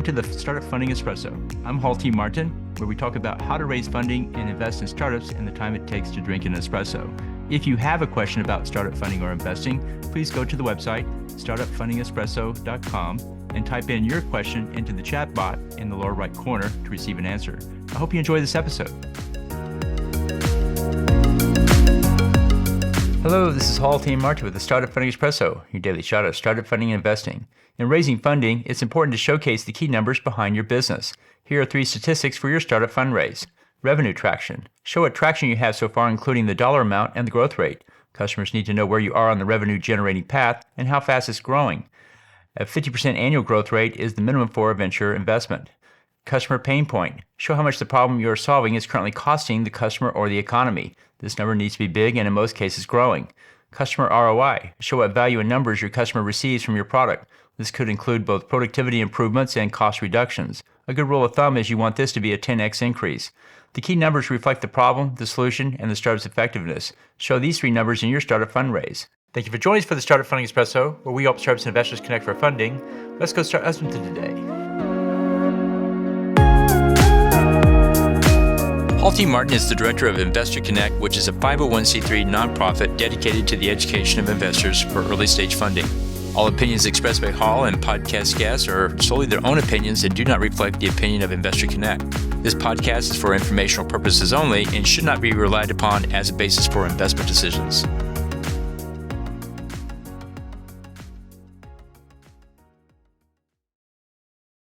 Welcome to the Startup Funding Espresso. I'm Hall T. Martin, where we talk about how to raise funding and invest in startups and the time it takes to drink an espresso. If you have a question about startup funding or investing, please go to the website, startupfundingespresso.com, and type in your question into the chat bot in the lower right corner to receive an answer. I hope you enjoy this episode. Hello, this is Hall T. Martin with the Startup Funding Espresso, your daily shot of startup funding and investing. In raising funding, it's important to showcase the key numbers behind your business. Here are 3 statistics for your startup fundraise. Revenue traction. Show what traction you have so far, including the dollar amount and the growth rate. Customers need to know where you are on the revenue generating path and how fast it's growing. A 50% annual growth rate is the minimum for a venture investment. Customer pain point. Show how much the problem you are solving is currently costing the customer or the economy. This number needs to be big and in most cases growing. Customer ROI. Show what value in numbers your customer receives from your product. This could include both productivity improvements and cost reductions. A good rule of thumb is you want this to be a 10x increase. The key numbers reflect the problem, the solution, and the startup's effectiveness. Show these 3 numbers in your startup fundraise. Thank you for joining us for the Startup Funding Espresso, where we help startups and investors connect for funding. Let's go start listening to today. Hall T. Martin is the director of Investor Connect, which is a 501c3 nonprofit dedicated to the education of investors for early-stage funding. All opinions expressed by Hall and podcast guests are solely their own opinions and do not reflect the opinion of Investor Connect. This podcast is for informational purposes only and should not be relied upon as a basis for investment decisions.